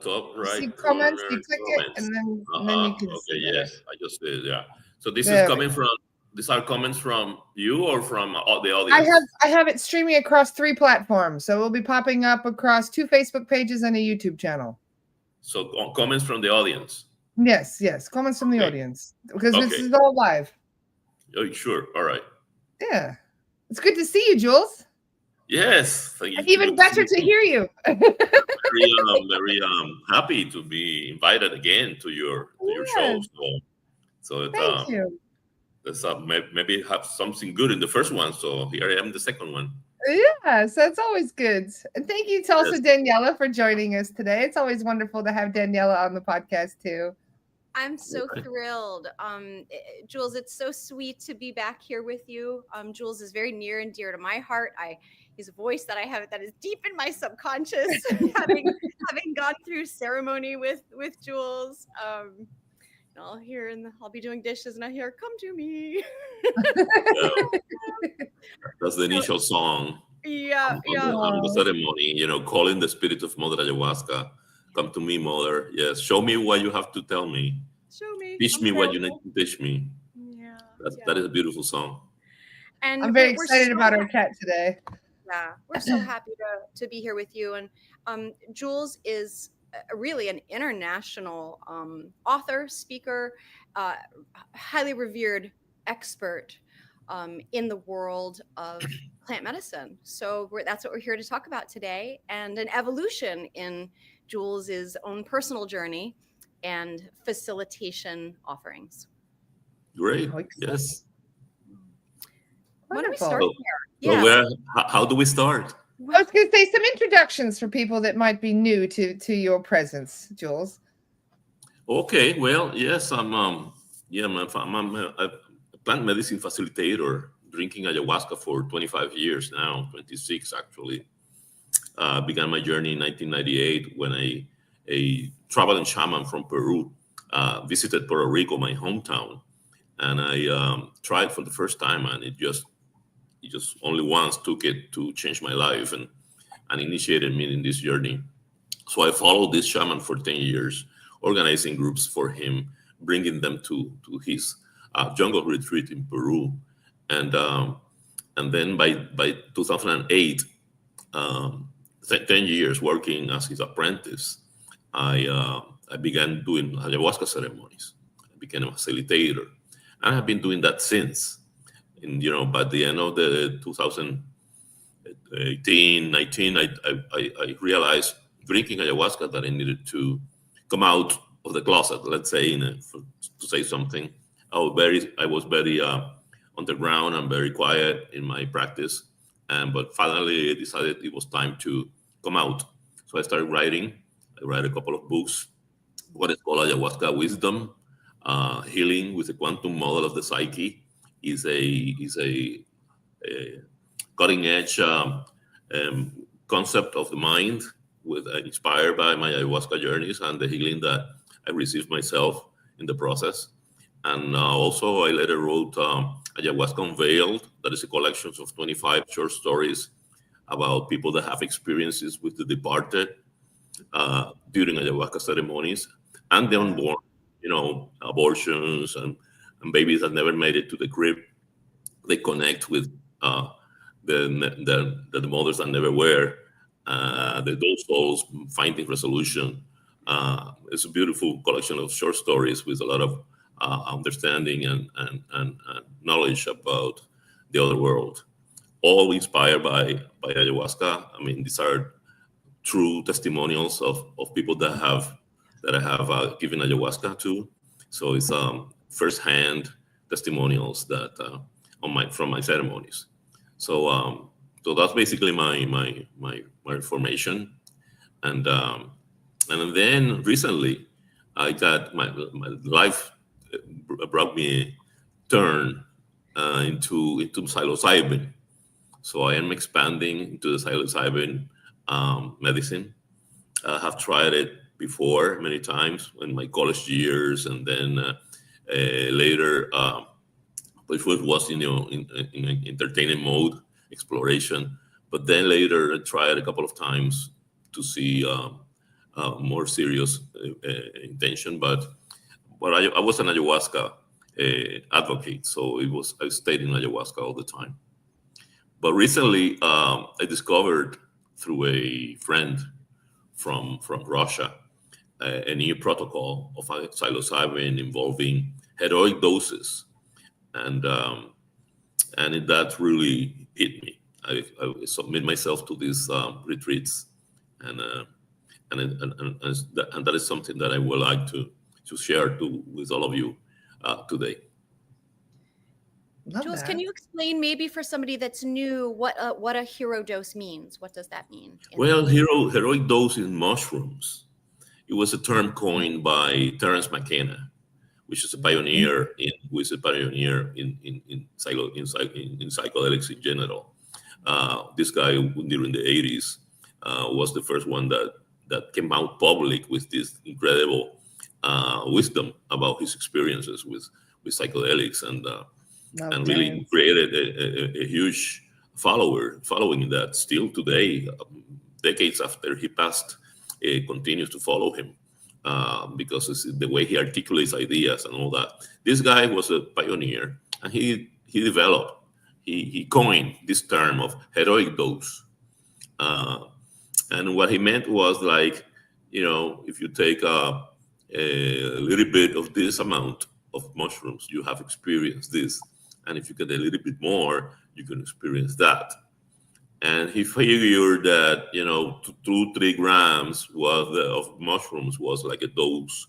top You see right comments, you corner click it, comments. and then you can Okay, see better. yes, I just did. Yeah. So this is There we coming go. from. These are comments from you or from the I have audience. I have it streaming across 3 platforms, so it will be popping up across 2 Facebook pages and a YouTube channel. So comments from the audience. Yes, yes, comments from the Okay. audience because this Okay. is all live. Oh, sure. All right. Yeah, it's good to see you, Jules, Yes. Thank and you. even Good to see better you to too. hear you. Very happy to be invited again to your show. Yes, So it thank you. there's maybe have something good in the first one. So here I am, the second one. Yes, that's always good. And thank you to also Yes. Daniela for joining us today. It's always wonderful to have Daniela on the podcast too. I'm so thrilled. Jules, it's so sweet to be back here with you. Jules is very near and dear to my heart. He's a voice that I have that is deep in my subconscious, having gone through ceremony with Jules. I'll be doing dishes and I hear, "Come to me." Yeah, that's the So initial song yeah, yeah. on the Oh, ceremony. Calling the spirit of Mother Ayahuasca. Come to me, Mother. Yes. Show me what you have to tell me. Show me. Teach I'm me what you need available. to teach me. Yeah, That yeah. is a beautiful song. And I'm very we're excited so about our chat today. Yeah, we're so happy to be here with you. And Jules is really an international author, speaker, uh, highly revered expert in the world of plant medicine. So that's what we're here to talk about today, and an evolution in Jules's own personal journey and facilitation offerings. Great. Oh, exciting. Yes. When do we Wonderful. start So, there? so Yeah. where? How do we start? I was going to say some introductions for people that might be new to your presence, Jules. Okay. Well, yes. I'm a plant medicine facilitator, drinking ayahuasca for 25 years now, 26 actually. Began my journey in 1998 when a traveling shaman from Peru visited Puerto Rico, my hometown, and I tried for the first time, and it just only once took it to change my life and initiated me in this journey. So I followed this shaman for 10 years, organizing groups for him, bringing them to his jungle retreat in Peru, and then by 2008, um, 10 years working as his apprentice, I began doing ayahuasca ceremonies. I became a facilitator, and I've been doing that since. And by the end of the 2018, 19, I realized drinking ayahuasca that I needed to come out of the closet, let's say, to say something. I was very on the ground and very quiet in my practice, and but finally I decided it was time to come out. So I started writing. I write a couple of books. What is called ayahuasca wisdom, healing with the quantum model of the psyche, is a cutting edge um, concept of the mind, with inspired by my ayahuasca journeys and the healing that I received myself in the process. And also, I later wrote Ayahuasca Unveiled, that is a collection of 25 short stories about people that have experiences with the departed during ayahuasca ceremonies and the Wow. unborn, abortions and babies that never made it to the crib. They connect with uh, the mothers that never were, those souls finding resolution. It's a beautiful collection of short stories with a lot of understanding and knowledge about the other world, all inspired by ayahuasca. I mean, these are true testimonials of people that I have given ayahuasca to. So it's firsthand testimonials that on my from my ceremonies. So so that's basically my information. And and then recently, I got my life brought me a turn into psilocybin. So I am expanding into the psilocybin medicine. I have tried it before many times in my college years, and then later, which was in entertainment mode, exploration. But then later, I tried a couple of times to see more serious intention. But I was an ayahuasca advocate, so I stayed in ayahuasca all the time. But recently, I discovered through a friend from Russia a new protocol of psilocybin involving heroic doses, and that really hit me. I submit myself to these retreats, and that is something that I would like to share with all of you today. Love Jules, that. can you explain maybe for somebody that's new what a hero dose means? What does that mean? Well, heroic dose in mushrooms. It was a term coined by Terence McKenna, which is a pioneer in psychedelics in general. This guy during the 80s was the first one that came out public with this incredible wisdom about his experiences with psychedelics, and really created a huge following that still today, decades after he passed, continues to follow him. Because it's the way he articulates ideas and all that. This guy was a pioneer, and he coined this term of heroic dose. And what he meant was like, if you take a little bit of this amount of mushrooms, you have experienced this. And if you get a little bit more, you can experience that. And he figured that 2-3 grams of mushrooms was like a dose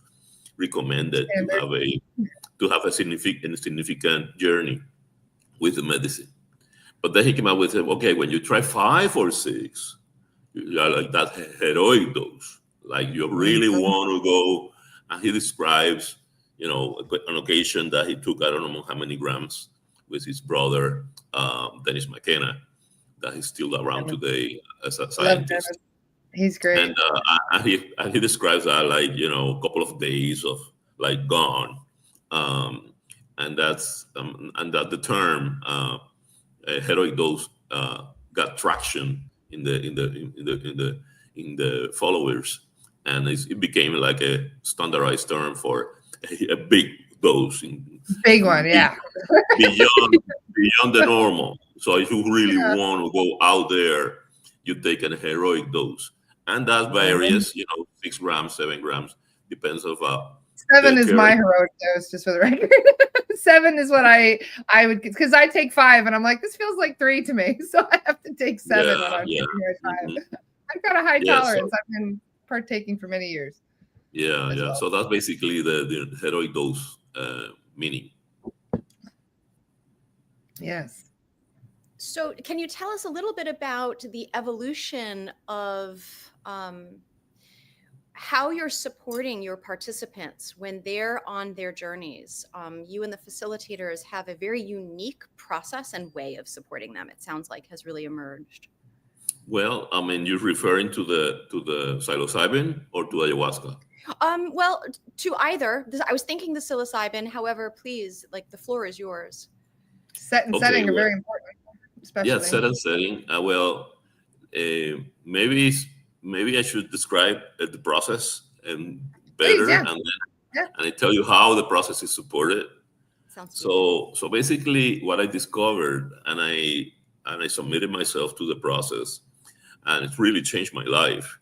recommended to have a significant journey with the medicine. But then he came up with, okay, when you try 5 or 6, you are like that heroic dose, like you really want to go. And he describes, an occasion that he took, I don't know how many grams, with his brother, Dennis McKenna, that he's still around today as a scientist. He's great. And he describes that like, a couple of days of like gone. And that's and that the term heroic dose got traction in the followers, and it became like a standardized term for a big dose. Big one, yeah. beyond the normal. So if you really want to go out there, you take a heroic dose, and that varies. 6 grams, 7 grams, depends of 7 is my heroic dose, just for the record. 7 is what I would, because I take 5 and I'm like, this feels like 3 to me, so I have to take 7 when I'm taking my 5. Mm-hmm. I've got a high tolerance. I've been partaking for many years. Yeah. Well. So that's basically the heroic dose meaning. Yes. So can you tell us a little bit about the evolution of how you're supporting your participants when they're on their journeys? You and the facilitators have a very unique process and way of supporting them, it sounds like, has really emerged. Well, I mean, you're referring to the psilocybin or to ayahuasca? Well, to either. I was thinking the psilocybin. However, please, like, the floor is yours. Set and setting are very important. Especially. Yeah, set and setting. Maybe I should describe the process and better, please, yeah. and I tell you how the process is supported. Sounds good. So basically, what I discovered, and I submitted myself to the process, and it really changed my life.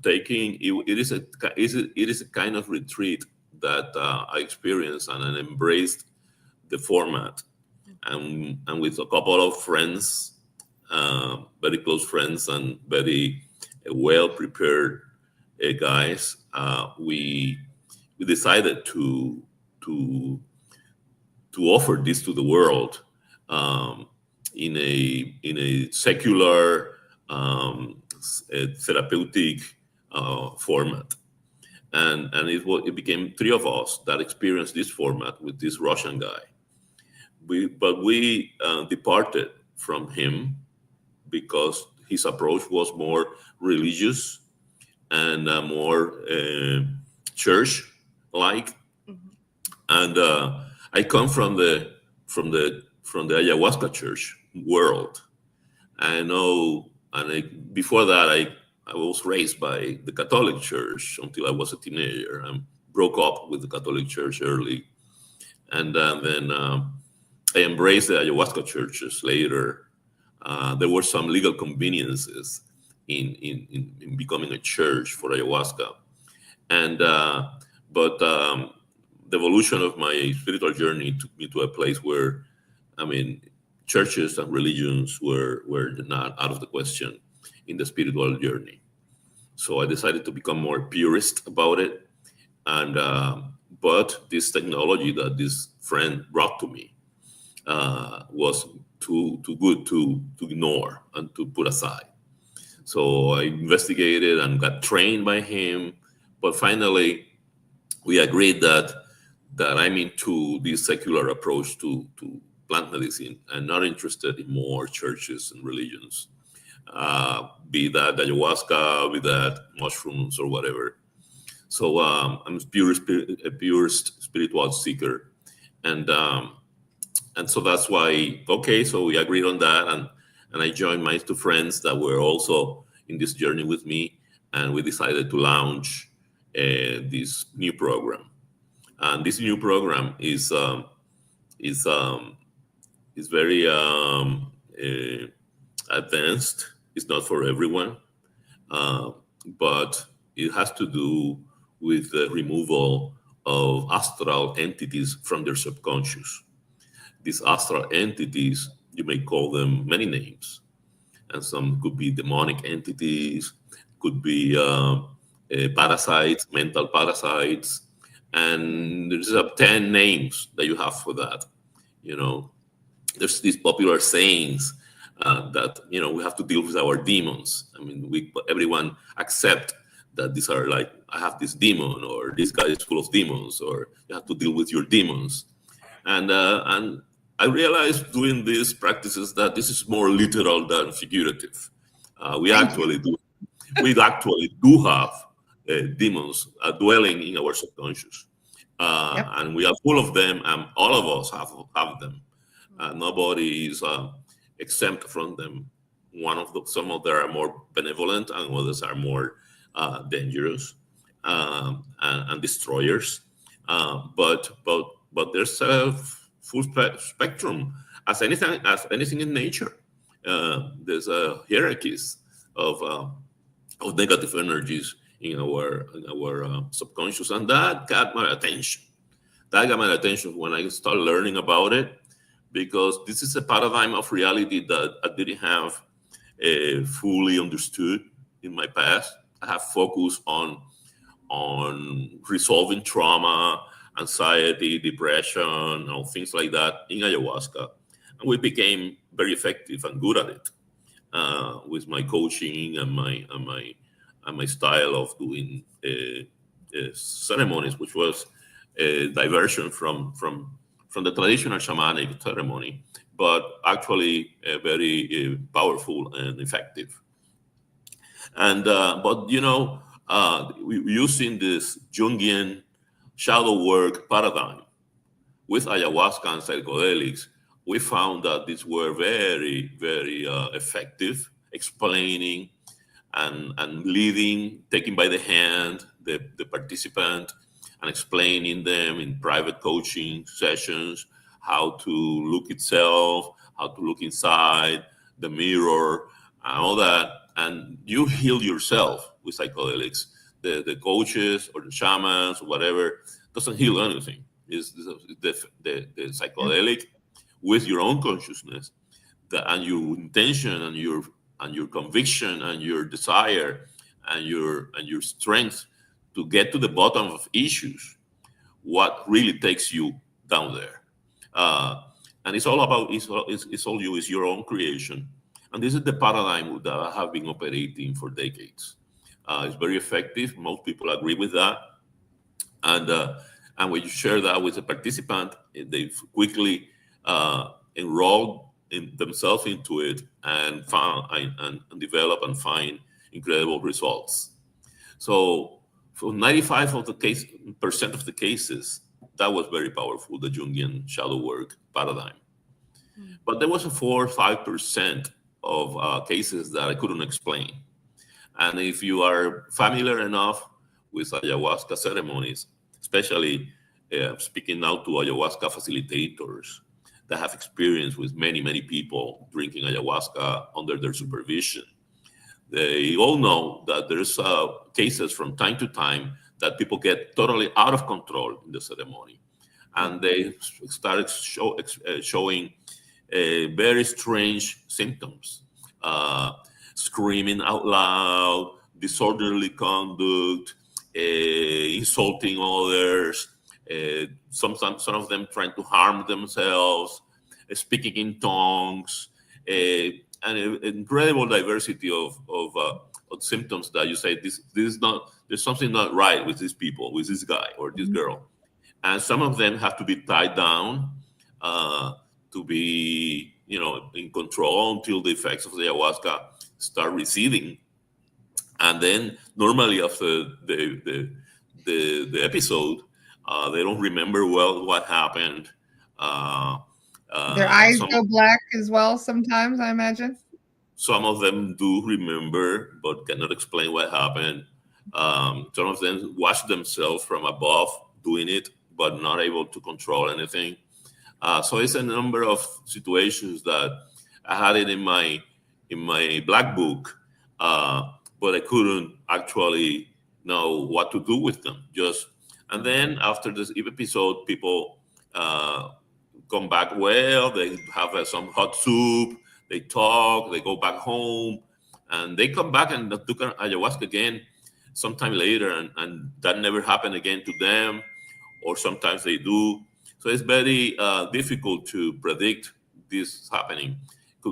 It is a kind of retreat that I experienced, and I embraced the format. And with a couple of friends, very close friends and very well-prepared guys, we decided to offer this to the world in a secular, therapeutic format. And it became 3 of us that experienced this format with this Russian guy. We departed from him because his approach was more religious and more church-like. Mm-hmm. And I come from the ayahuasca church world. I know, before that I was raised by the Catholic Church until I was a teenager. I broke up with the Catholic Church early, and then I embraced the ayahuasca churches later. There were some legal conveniences in becoming a church for ayahuasca, and but the evolution of my spiritual journey took me to a place where, I mean, churches and religions were not out of the question in the spiritual journey. So I decided to become more purist about it. And but this technology that this friend brought to me was too good to ignore and to put aside. So I investigated and got trained by him. But finally, we agreed that I'm into this secular approach to plant medicine and not interested in more churches and religions, be that ayahuasca, be that mushrooms or whatever. So I'm a pure spiritual seeker, and so that's why. Okay, so we agreed on that, and I joined my two friends that were also in this journey with me, and we decided to launch this new program. And this new program is is very advanced. It's not for everyone, uh, but it has to do with the removal of astral entities from their subconscious. These astral entities, you may call them many names, and some could be demonic entities, could be parasites, mental parasites, and there's 10 names that you have for that. You know, there's these popular sayings that we have to deal with our demons. I mean, everyone accept that these are like, I have this demon, or this guy is full of demons, or you have to deal with your demons. And I realized doing these practices that this is more literal than figurative. We actually do have demons dwelling in our subconscious, Yep. and we are full of them, and all of us have them. Nobody is exempt from them. Some of them are more benevolent, and others are more dangerous and destroyers. But there's a full spectrum, as anything in nature. There's hierarchies of negative energies in our subconscious, and that got my attention. That got my attention when I started learning about it, because this is a paradigm of reality that I didn't have fully understood in my past. I have focused on resolving trauma, anxiety, depression, things like that in ayahuasca, and we became very effective and good at it with my coaching and my style of doing ceremonies, which was a diversion from the traditional shamanic ceremony, but actually very powerful and effective. And but using this Jungian shadow work paradigm with ayahuasca and psychedelics, we found that these were very, very effective, explaining and leading, taking by the hand the participant and explaining them in private coaching sessions how to look itself, how to look inside the mirror, and all that. And you heal yourself with psychedelics. The coaches or the shamans or whatever doesn't heal anything. It's the psychedelic with your own consciousness, and your intention and your conviction and your desire and your strength to get to the bottom of issues, what really takes you down there. And it's all about, it's all you, is your own creation. And this is the paradigm that I have been operating for decades. It's very effective. Most people agree with that. And when you share that with a participant, they quickly enroll themselves into it and found and develop and find incredible results. So for 95 of the percent of the cases, that was very powerful, the Jungian shadow work paradigm. But there was a 4 or 5% of cases that I couldn't explain. And if you are familiar enough with ayahuasca ceremonies, especially speaking now to ayahuasca facilitators that have experience with many, many people drinking ayahuasca under their supervision, they all know that there's cases from time to time that people get totally out of control in the ceremony. And they started showing very strange symptoms, screaming out loud, disorderly conduct, insulting others, some of them trying to harm themselves, speaking in tongues, and an incredible diversity of symptoms that you say this is not, there's something not right with these people, with this guy or this girl. And some of them have to be tied down to be, in control until the effects of the ayahuasca start receding. And then normally after the episode, they don't remember well what happened. Their eyes go black as well sometimes, I imagine. Some of them do remember, but cannot explain what happened. Some of them watch themselves from above doing it, but not able to control anything. So it's a number of situations that I had it in my black book, but I couldn't actually know what to do with them. And then after this episode, people come back well. They have some hot soup. They talk. They go back home, and they come back and took ayahuasca again sometime later, and that never happened again to them. Or sometimes they do. So it's very difficult to predict this happening.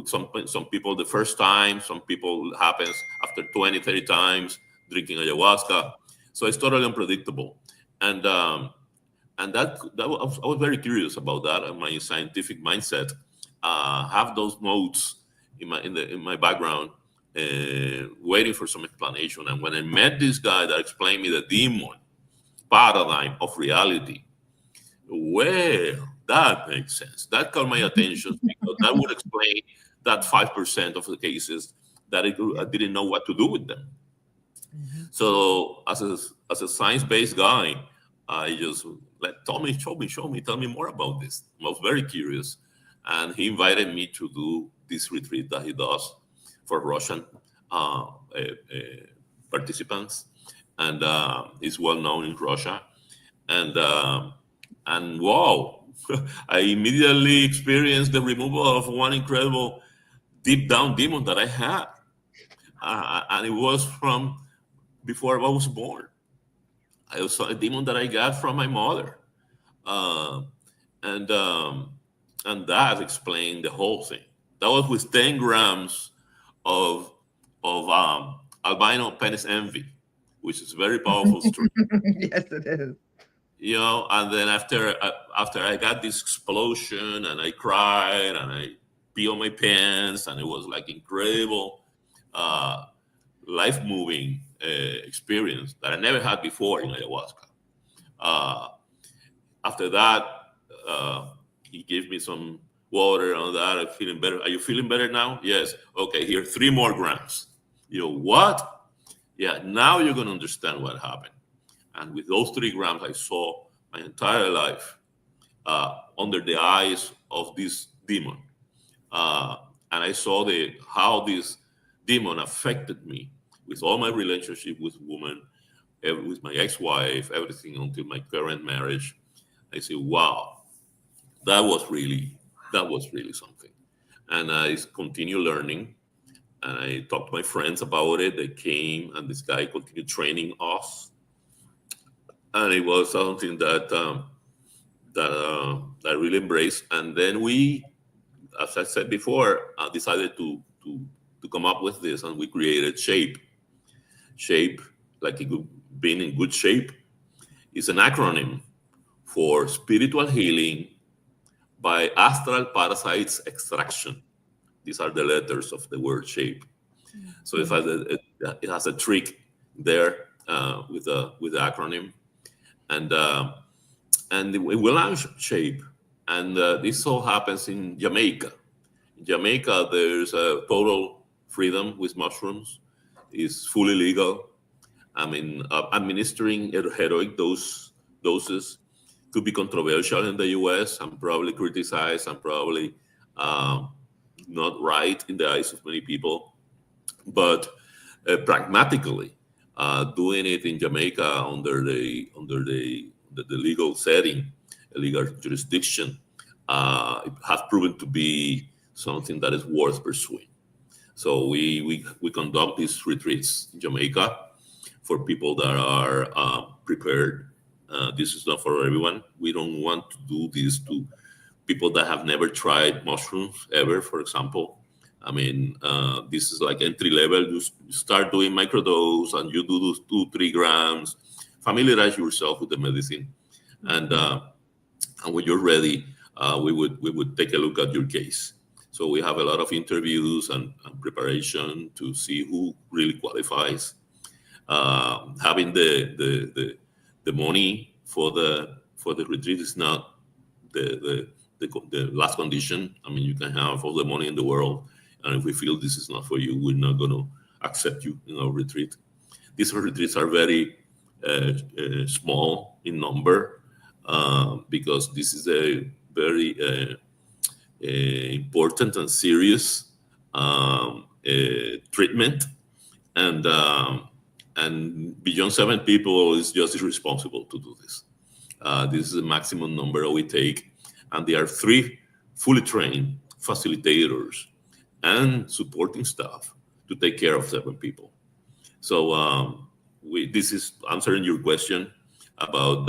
Some people the first time, some people it happens after 20, 30 times drinking ayahuasca. So it's totally unpredictable. And that I was very curious about that. And my scientific mindset have those notes in my background, waiting for some explanation. And when I met this guy that explained me the demon paradigm of reality, well, that makes sense. That caught my attention because that would explain that 5% of the cases that I didn't know what to do with them. So as a science-based guy, I just tell me more about this. I was very curious, and he invited me to do this retreat that he does for Russian participants, and it's well known in Russia. And wow, I immediately experienced the removal of one incredible deep down demon that I had, and it was from before I was born. I was a demon that I got from my mother, and that explained the whole thing. That was with 10 grams of albino penis envy, which is a very powerful strain. Yes, it is. And then after I got this explosion, and I cried and I pee on my pants, and it was like incredible, life moving experience that I never had before in ayahuasca. After that, he gave me some water and that. I'm feeling better. Are you feeling better now? Yes. Okay, here, 3 more grams. What? Yeah, now you're going to understand what happened. And with those 3 grams, I saw my entire life under the eyes of this demon. And I saw how this demon affected me with all my relationship with women, with my ex-wife, everything until my current marriage. I say, wow, that was really something. And I continue learning, and I talked to my friends about it. They came, and this guy continued training us, and it was something that I really embraced. And then we, as I said before, decided to come up with this, and we created Shape. Shape, like being in good shape, is an acronym for spiritual healing by astral parasites extraction. These are the letters of the word shape. So it has a trick there with the acronym, and we launched Shape, and this all happens in Jamaica. In Jamaica, there's a total freedom with mushrooms. is fully legal. I mean, administering heroic doses could be controversial in the U.S. and probably criticized and probably um, not right in the eyes of many people. But pragmatically, doing it in Jamaica under the legal setting, a legal jurisdiction, it has proven to be something that is worth pursuing. So we conduct these retreats in Jamaica for people that are prepared. This is not for everyone. We don't want to do this to people that have never tried mushrooms ever, for example. I mean, this is like entry level. You start doing microdose and you do those 2-3 grams. Familiarize yourself with the medicine, and when you're ready, we would take a look at your case. So we have a lot of interviews and preparation to see who really qualifies. Having the money for the retreat is not the last condition. I mean, you can have all the money in the world, and if we feel this is not for you, we're not going to accept you in our retreat. These retreats are very small in number, because this is a very important and serious treatment, and beyond 7 people is just irresponsible to do this. This is the maximum number we take, and there are 3 fully trained facilitators and supporting staff to take care of 7 people. So this is answering your question about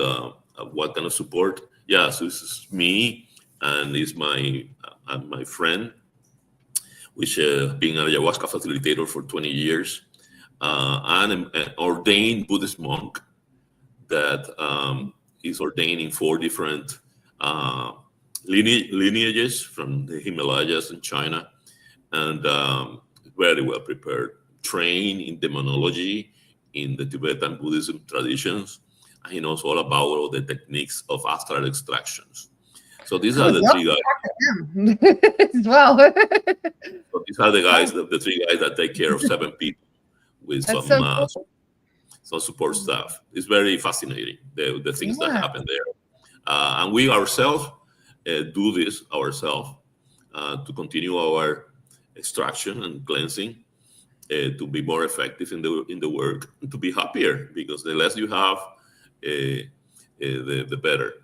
what kind of support. Yeah, so this is me, and it's my friend, which being an ayahuasca facilitator for 20 years, and an ordained Buddhist monk that is ordained in 4 different lineages from the Himalayas in China, and very well prepared, trained in demonology in the Tibetan Buddhism traditions. And he knows all about all the techniques of astral extractions. So these are the 3 guys. As well. So these are the guys, the 3 guys that take care of 7 people with That's some so cool. some support staff. It's very fascinating, the things that happen there. And we ourselves do this ourselves to continue our extraction and cleansing, to be more effective in the work, and to be happier, because the less you have, the better.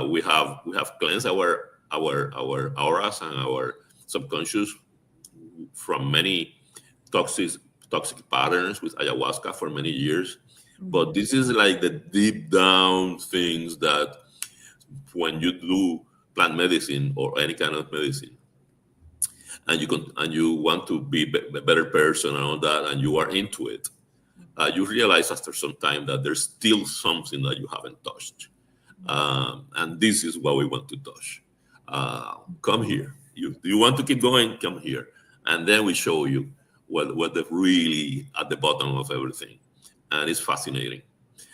We have cleansed our auras and our subconscious from many toxic patterns with ayahuasca for many years. But this is like the deep down things that when you do plant medicine or any kind of medicine, and you want to be a better person and all that, and you are into it, you realize after some time that there's still something that you haven't touched, and this is what we want to touch. Come here. You want to keep going? Come here, and then we show you what the really at the bottom of everything, and it's fascinating.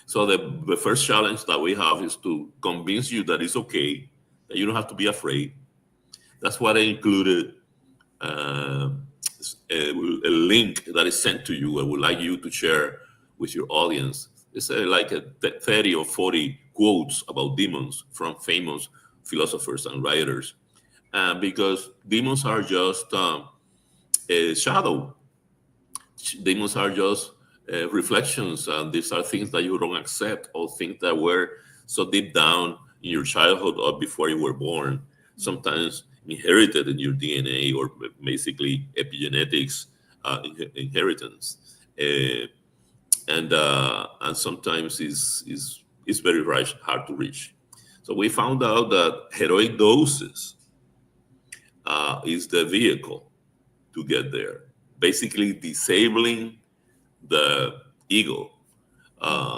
So the first challenge that we have is to convince you that it's okay, that you don't have to be afraid. That's what I included. A link that is sent to you. I would like you to share with your audience. It's like 30 or 40 quotes about demons from famous philosophers and writers, because demons are just a shadow. Demons are just reflections, and these are things that you don't accept, or things that were so deep down in your childhood or before you were born, sometimes inherited in your DNA, or basically epigenetics inheritance, and sometimes is very hard to reach. So we found out that heroic doses is the vehicle to get there, basically disabling the ego,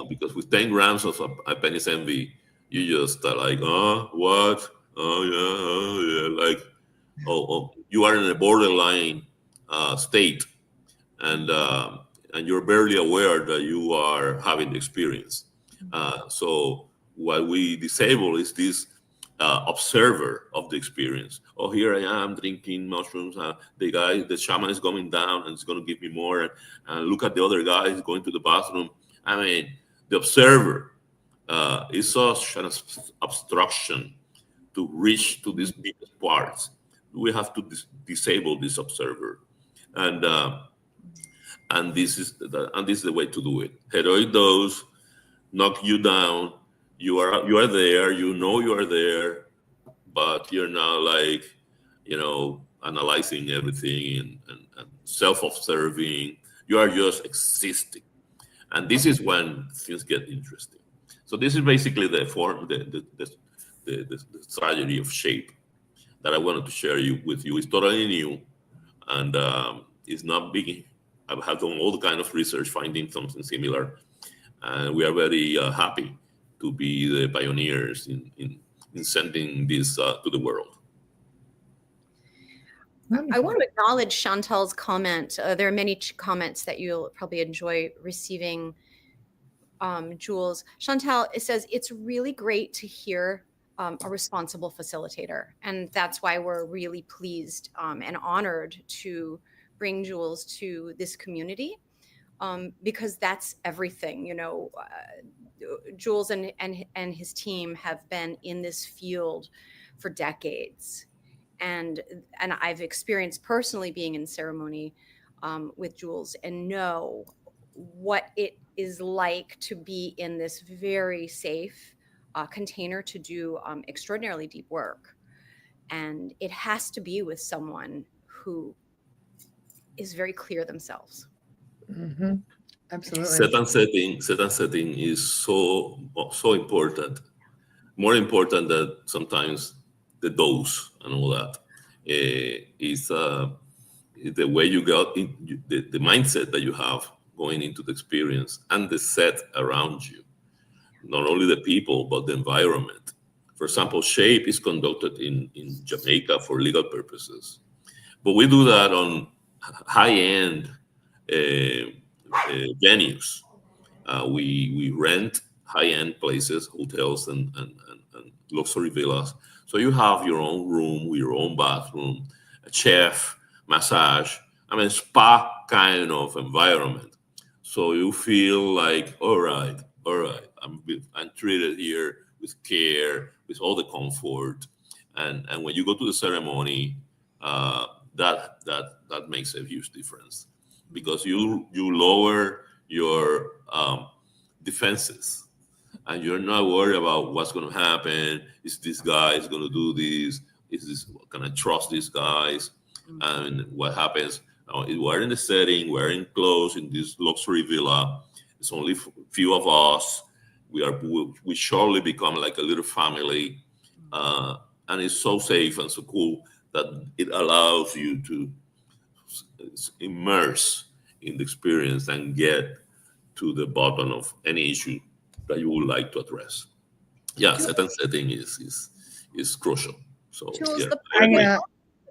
because with 10 grams of a penis envy, you just are like, oh, what? Oh yeah, like, you are in a borderline state, and you're barely aware that you are having the experience. So what we disable is this observer of the experience. Oh, here I am drinking mushrooms. The shaman is going down and it's going to give me more. And look at the other guy, he's going to the bathroom. I mean, the observer is such an obstruction to reach to these deepest parts. We have to disable this observer, and this is the way to do it. Heroic dose, knock you down. You are there. You are there, but you're not like, analyzing everything and self-observing. You are just existing, and this is when things get interesting. So this is basically the form, the strategy of shape that I wanted to share with you. It's totally new, and it's not big. I have done all the kind of research finding something similar, and we are very happy to be the pioneers in sending this to the world. I want to acknowledge Chantal's comment. There are many comments that you'll probably enjoy receiving, Jules. Chantal, it says, it's really great to hear a responsible facilitator. And that's why we're really pleased and honored to bring Jules to this community, because that's everything. Jules and his team have been in this field for decades. And I've experienced personally being in ceremony with Jules and know what it is like to be in this very safe container to do extraordinarily deep work. And it has to be with someone who is very clear themselves. Mm-hmm. Absolutely. Set and setting is so important. More important than sometimes the dose and all that. Is the way you got in, the mindset that you have going into the experience and the set around you. Not only the people, but the environment. For example, shape is conducted in Jamaica for legal purposes. But we do that on high-end venues. We rent high-end places, hotels and luxury villas. So you have your own room with your own bathroom, a chef, massage, spa kind of environment. So you feel like, all right, I'm treated here with care, with all the comfort. And when you go to the ceremony, that makes a huge difference, because you lower your defenses, and you're not worried about what's going to happen. Is this guy is going to do this? Can I trust these guys? And what happens? We're in the setting, we're enclosed in this luxury villa. It's only few of us. We surely become like a little family, and it's so safe and so cool that it allows you to immerse in the experience and get to the bottom of any issue that you would like to address. Yeah, set and setting is crucial. So Jules, yeah,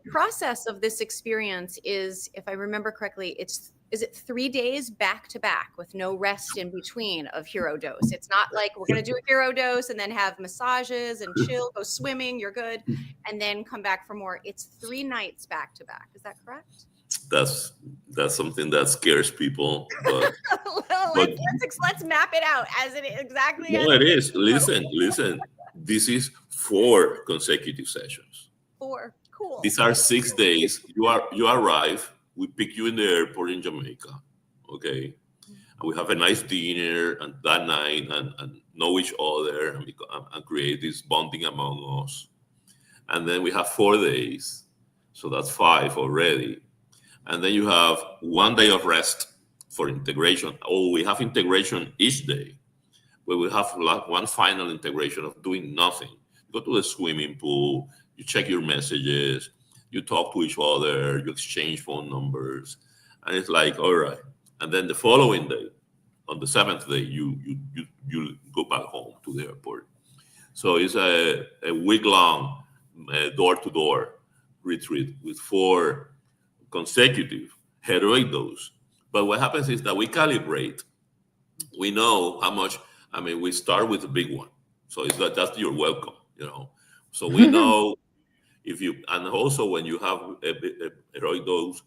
the process of this experience is, if I remember correctly, is it 3 days back to back with no rest in between of hero dose? It's not like we're going to do a hero dose and then have massages and chill, go swimming, you're good, and then come back for more. It's 3 nights back to back. Is that correct? That's something that scares people. But, let's map it out as it exactly. No, it is. Listen. This is 4 consecutive sessions. 4. Cool. These are 6 days. You arrive. We pick you in the airport in Jamaica. Okay. And we have a nice dinner and that night and know each other and create this bonding among us. And then we have 4 days. So that's 5 already. And then you have 1 day of rest for integration. We have integration each day, but we have one final integration of doing nothing. You go to the swimming pool, you check your messages, you talk to each other, you exchange phone numbers, and it's like, all right. And then the following day, on the 7th day, you go back home to the airport. So it's a week-long door-to-door retreat with 4 consecutive heroic dose. But what happens is that we calibrate. We know how much. We start with a big one, so it's not just you're welcome. So we know if you, and also when you have a heroic dose,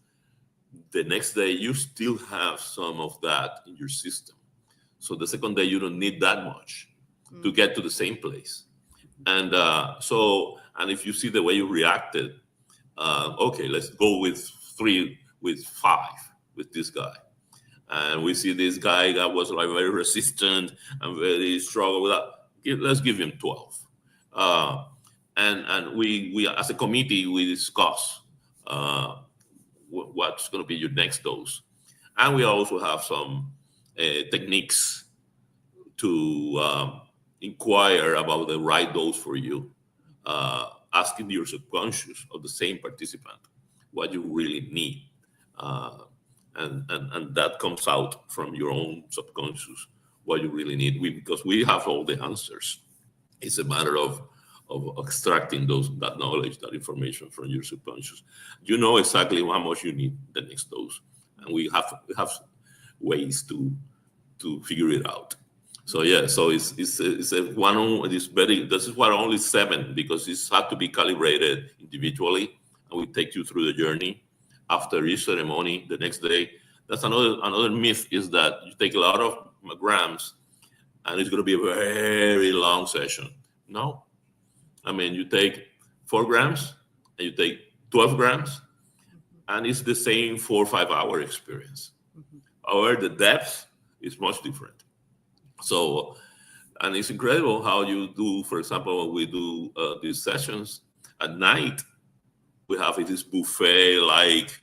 the next day you still have some of that in your system. So the second day you don't need that much to get to the same place. And and if you see the way you reacted, okay, let's go with 3, with 5, with this guy. And we see this guy that was like very resistant and very struggle with that. Let's give him 12. And we as a committee we discuss what's going to be your next dose, and we also have some techniques to inquire about the right dose for you, asking your subconscious of the same participant what you really need, and that comes out from your own subconscious what you really need. Because we have all the answers. It's a matter of extracting that knowledge, that information from your subconscious. You know exactly how much you need the next dose, and we have ways to figure it out. So yeah, so it's a one on this very, this is why only 7, because it's had to be calibrated individually, and we take you through the journey after each ceremony the next day. That's another myth, is that you take a lot of grams and it's going to be a very long session. No, I mean, you take 4 grams and you take 12 grams, and it's the same 4 or 5 hour experience. However, the depth is much different. So, and it's incredible how you do, for example, when we do these sessions at night, we have this buffet like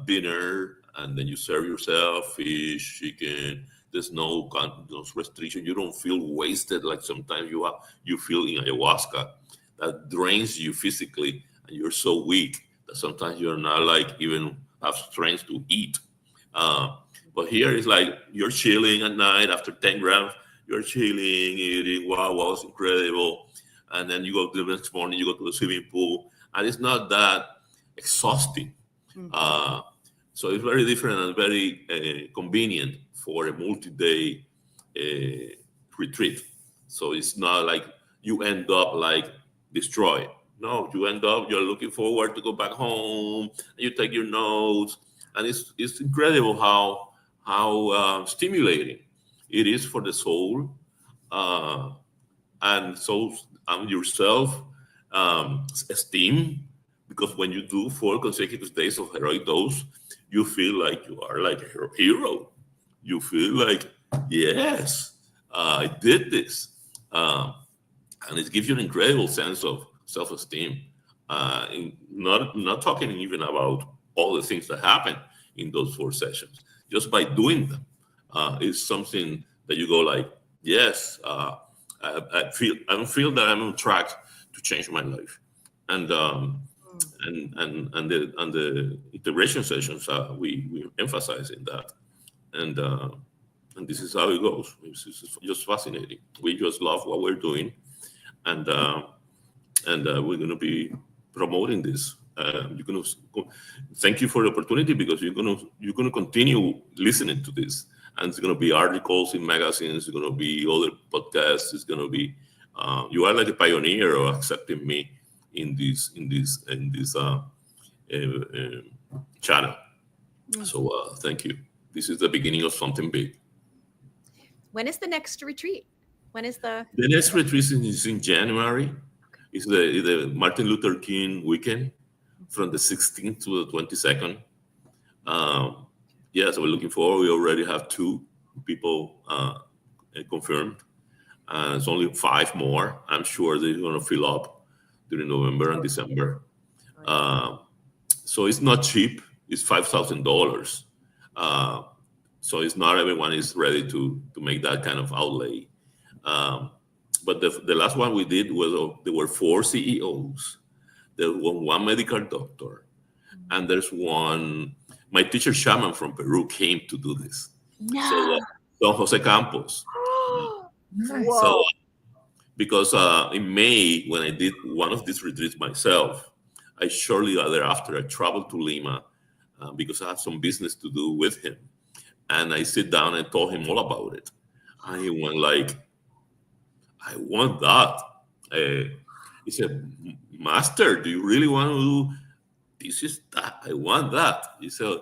dinner, and then you serve yourself fish, chicken. There's no restriction. You don't feel wasted like sometimes you feel in ayahuasca that drains you physically, and you're so weak that sometimes you're not like even have strength to eat. But here it's like you're chilling at night after 10 grams. You're chilling, eating. Wow, it's incredible. And then you go to the next morning, you go to the swimming pool, and it's not that exhausting. So it's very different and very convenient for a multi-day retreat. So it's not like you end up like destroyed. No, you end up, you're looking forward to go back home, and you take your notes, and it's incredible how stimulating it is for the soul, and so yourself esteem, because when you do 4 consecutive days of heroic dose, you feel like you are like a hero. You feel like, yes, I did this, and it gives you an incredible sense of self-esteem. Not talking even about all the things that happen in those 4 sessions. Just by doing them is something that you go like, yes, I feel that I'm on track to change my life, and the integration sessions we emphasize in that, and this is how it goes. It's just fascinating. We just love what we're doing, and we're going to be promoting this. You're going to thank you for the opportunity, because you're going to continue listening to this, and it's going to be articles in magazines. It's going to be other podcasts. It's going to be you are like a pioneer of accepting me in this channel. So thank you. This is the beginning of something big. When is the next retreat? When is the next retreat is in January. It's the Martin Luther King weekend, from the 16th to the 22nd. So we're looking forward. We already have 2 people confirmed. It's only 5 more. I'm sure they're going to fill up during November and December. So it's not cheap. It's $5,000. So it's not everyone is ready to make that kind of outlay. But the last one we did there were 4 CEOs. There was 1 medical doctor, and there's 1. My teacher shaman from Peru came to do this. So Don Jose Campos. So because in May, when I did one of these retreats myself, I shortly thereafter I traveled to Lima because I had some business to do with him, and I sit down and told him all about it. And he went like, I want that. He said, Master, do you really want to do this? Is that I want that. He said,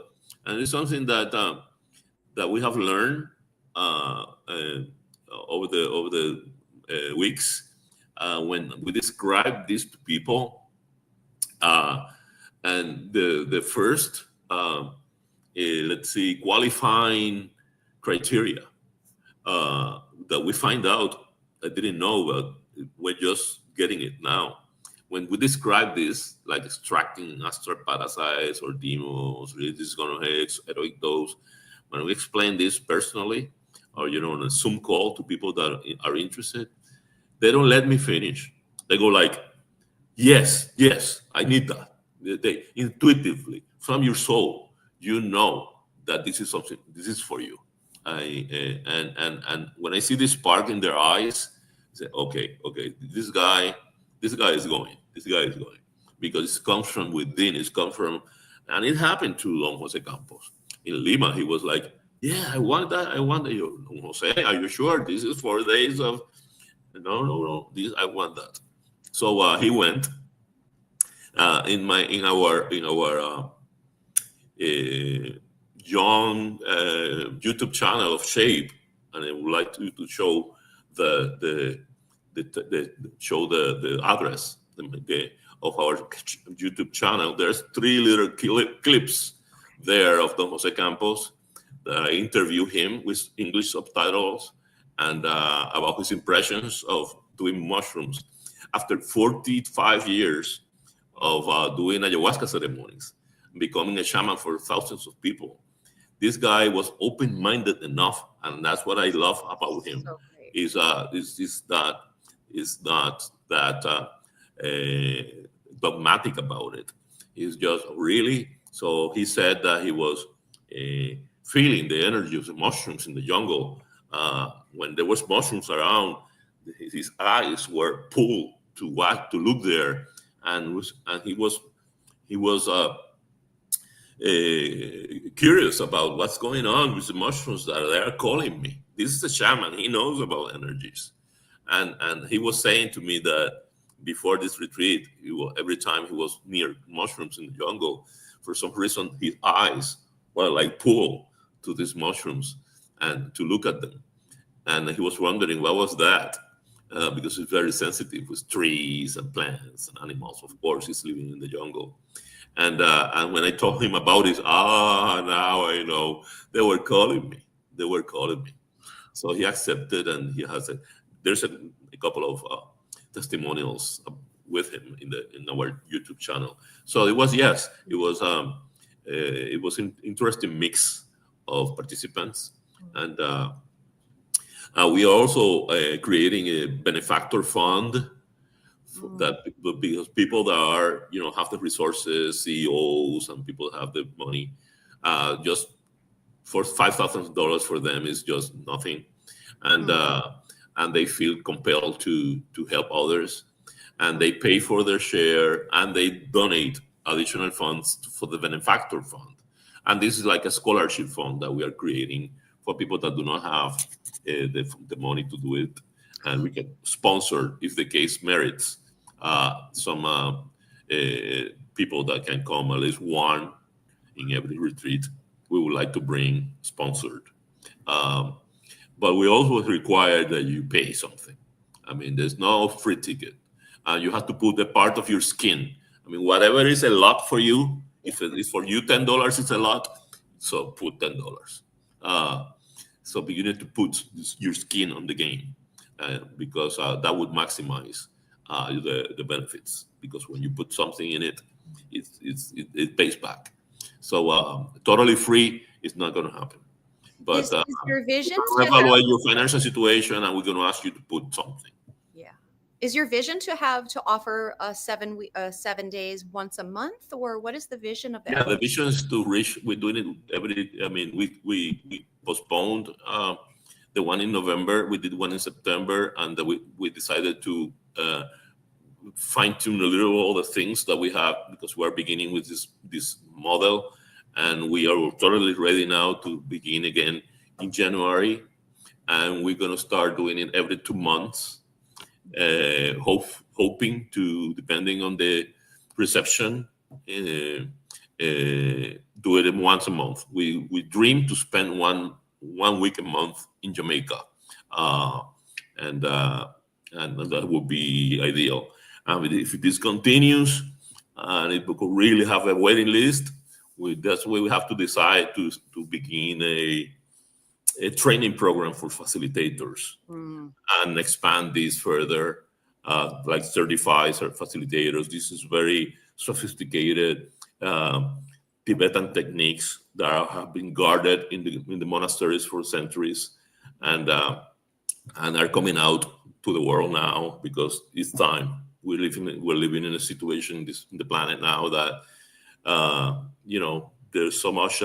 and it's something that we have learned over the weeks when we describe this to people, and the first let's see, qualifying criteria that we find out, I didn't know, but we're just getting it now. When we describe this, like extracting astral parasites or demons, this Hex, heroic dose, when we explain this personally, or on a Zoom call to people that are interested, they don't let me finish. They go like, yes, I need that. They intuitively, from your soul, you know that this is something. This is for you. And when I see this spark in their eyes, I say, okay, this guy is going. This guy is going because it comes from within. It comes from, and it happened to Don Jose Campos in Lima. He was like, yeah, I want that. I want that. Don Jose, are you sure? This is 4 days of. No. This I want that. So he went in our young YouTube channel of Shape, and I would like to show the address of our YouTube channel. There's 3 little clips there of Don Jose Campos that I interview him with English subtitles and about his impressions of doing mushrooms after 45 years of doing ayahuasca ceremonies, becoming a shaman for thousands of people. This guy was open-minded enough, and that's what I love about him. So is not that dogmatic about it. He's just really. So he said that he was feeling the energy of the mushrooms in the jungle. When there was mushrooms around, his eyes were pulled to look there, and he was curious about what's going on with the mushrooms that they are calling me. This is a shaman. He knows about energies. And he was saying to me that before this retreat, every time he was near mushrooms in the jungle, for some reason, his eyes were like pulled to these mushrooms and to look at them. And he was wondering, what was that? Because he's very sensitive with trees and plants and animals. Of course, he's living in the jungle. And when I told him about it, now I know. They were calling me. So he accepted, and he has there's a couple of testimonials with him in our YouTube channel. So it was an interesting mix of participants, and we are also creating a benefactor fund. That because people that are have the resources, CEOs, and people have the money, just for $5,000 for them is just nothing, and they feel compelled to help others, and they pay for their share, and they donate additional funds for the benefactor fund, and this is like a scholarship fund that we are creating for people that do not have the money to do it, and we can sponsor if the case merits. Some people that can come, at least one in every retreat, we would like to bring sponsored. But we also require that you pay something. I mean, there's no free ticket. You have to put a part of your skin. I mean, whatever is a lot for you, if it is for you $10, it's a lot. So put $10. So you need to put your skin on the game because that would maximize the benefits, because when you put something in it, it pays back. So totally free is not going to happen. But is your vision to evaluate your financial situation, and we're going to ask you to put something. Yeah. Is your vision to offer 7 days once a month, or what is the vision of that? Yeah, the vision is to reach. We're doing it we postponed the one in November. We did one in September, and we decided to fine-tune a little all the things that we have, because we're beginning with this model, and we are totally ready now to begin again in January, and we're going to start doing it every 2 months, hoping to, depending on the reception, do it once a month. We dream to spend one week a month in Jamaica, uh, and that would be ideal. If this continues, and if we could really have a waiting list, that's where we have to decide to begin a training program for facilitators and expand this further, like certified facilitators. This is very sophisticated Tibetan techniques that have been guarded in the monasteries for centuries, and are coming out to the world now because it's time. We're living in a situation in the planet now that there's so much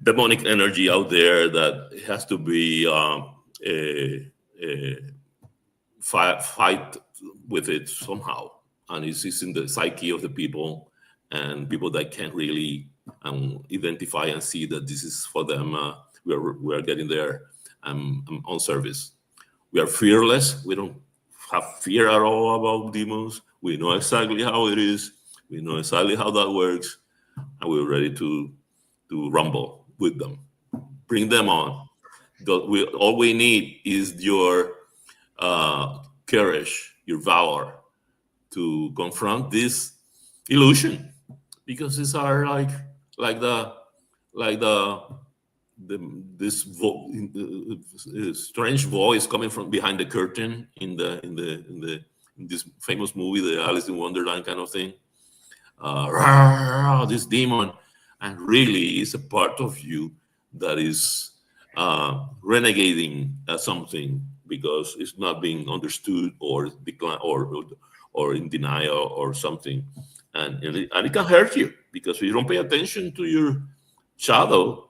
demonic energy out there that it has to be fight with it somehow, and it's in the psyche of the people, and people that can't really identify and see that this is for them. We are getting there on service. We are fearless. We don't have fear at all about demons. We know exactly how it is. We know exactly how that works, and we're ready to rumble with them. Bring them on. All we need is your courage, your valor to confront this illusion, because these are like this strange voice coming from behind the curtain in this famous movie, the Alice in Wonderland kind of thing. This demon, and really is a part of you that is renegading at something because it's not being understood or decline or in denial or something, and it can hurt you, because if you don't pay attention to your shadow,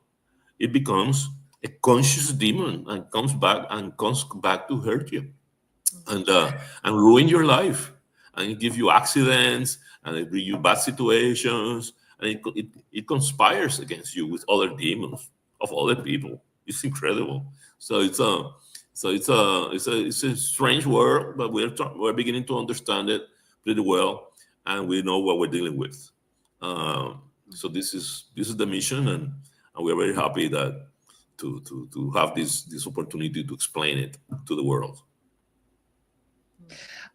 it becomes a conscious demon and comes back to hurt you and ruin your life, and it gives you accidents, and it brings you bad situations, and it conspires against you with other demons of other people. It's incredible. So it's a strange world, but we're beginning to understand it pretty well, and we know what we're dealing with. So this is the mission, and we're very happy that to have this opportunity to explain it to the world.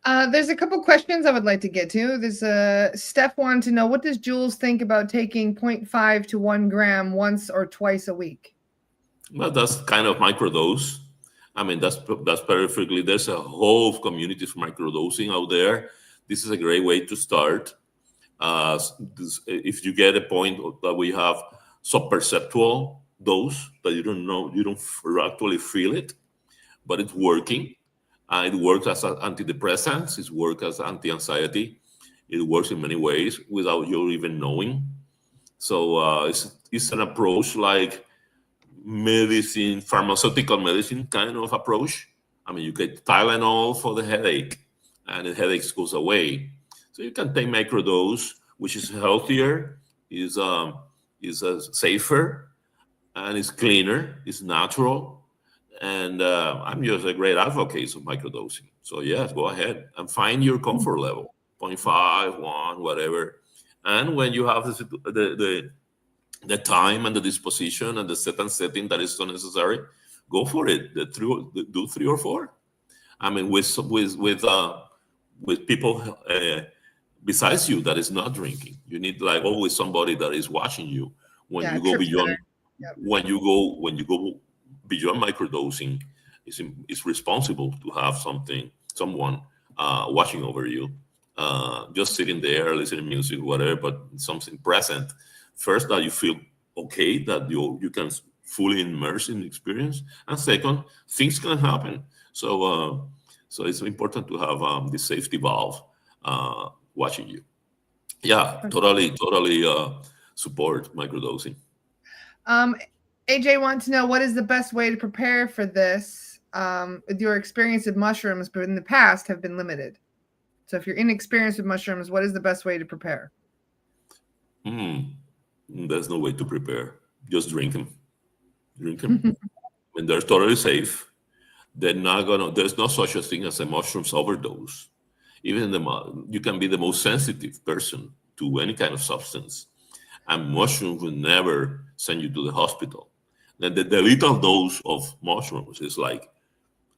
There's a couple questions I would like to get to. There's Steph wanted to know, what does Jules think about taking 0.5 to 1 gram once or twice a week? Well, that's kind of microdose. I mean, that's perfectly. There's a whole community for microdosing out there. This is a great way to start. If you get a point that we have subperceptual dose that you don't actually feel it, but it's working. It works as antidepressants. It works as anti-anxiety. It works in many ways without you even knowing. So it's an approach like medicine, pharmaceutical medicine kind of approach. I mean, you get Tylenol for the headache, and the headache goes away. So you can take microdose, which is healthier, is safer, and it's cleaner, it's natural. And I'm just a great advocate of microdosing. So yes, go ahead and find your comfort level, 0.5, 1, whatever. And when you have the time and the disposition and the setting that is so necessary, go for it. Do 3 or 4. I mean, with people besides you that is not drinking. You need like always somebody that is watching you when you go beyond. Yep. When you go beyond microdosing, it's responsible to have someone watching over you, just sitting there listening to music, whatever, but something present. First, that you feel okay, that you can fully immerse in the experience, and second, things can happen. So it's important to have this safety valve watching you. Yeah, totally support microdosing. AJ wants to know, what is the best way to prepare for this? Your experience with mushrooms, but in the past have been limited. So if you're inexperienced with mushrooms, what is the best way to prepare? There's no way to prepare. Just drink them. And they're totally safe. they're not gonna. There's no such a thing as a mushrooms overdose. Even you can be the most sensitive person to any kind of substance, and mushrooms will never send you to the hospital. Then the little dose of mushrooms is like,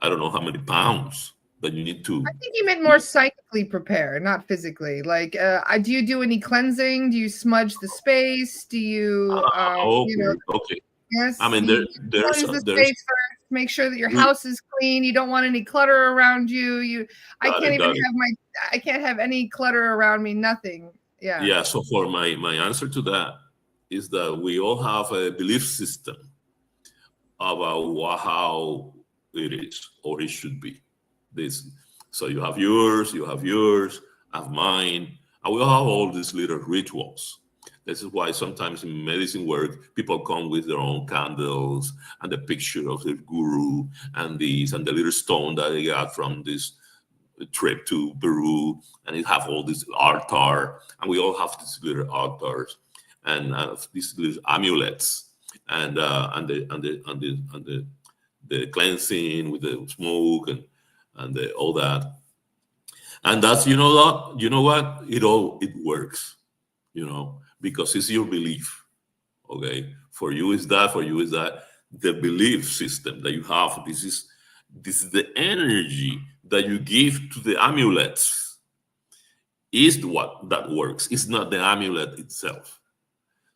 I don't know how many pounds that you need to. I think you meant more psychically prepare, not physically. Like, do you do any cleansing? Do you smudge the space? Do you, Okay. Yes. I mean, cleanse the space first. Make sure that your house is clean. You don't want any clutter around you. I can't have any clutter around me. Nothing. Yeah. Yeah. So for my answer to that is that we all have a belief system about how it is or it should be. So you have yours, I have mine, and we all have all these little rituals. This is why sometimes in medicine work, people come with their own candles and the picture of their guru and the little stone that they got from this trip to Peru, and it have all this altar, and we all have these little altars and these little amulets and the cleansing with the smoke and all that. And that's, you know what, it works, because it's your belief. Okay, for you is that the belief system that you have. This is the energy that you give to the amulets is what that works. It's not the amulet itself.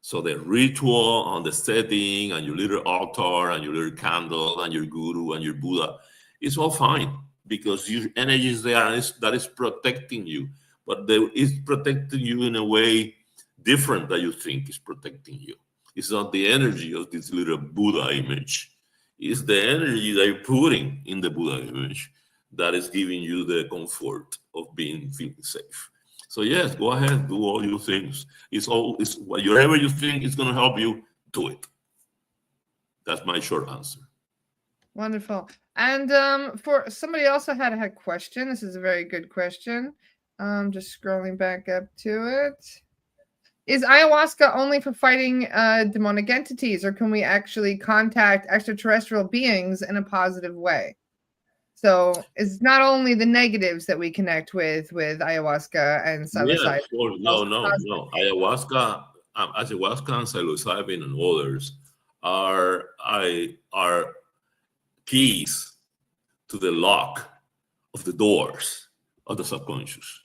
So the ritual and the setting and your little altar and your little candle and your guru and your Buddha, it's all fine because your energy is there and that is protecting you. But it's protecting you in a way different that you think is protecting you. It's not the energy of this little Buddha image. It's the energy that you're putting in the Buddha image that is giving you the comfort of feeling safe. So yes, go ahead, do all your things. It's whatever you think is going to help you, do it. That's my short answer. Wonderful. And for somebody else, I had a question. This is a very good question. Just scrolling back up to it. Is ayahuasca only for fighting demonic entities, or can we actually contact extraterrestrial beings in a positive way? So it's not only the negatives that we connect with ayahuasca and psilocybin. No. Ayahuasca and psilocybin and others are keys to the lock of the doors of the subconscious.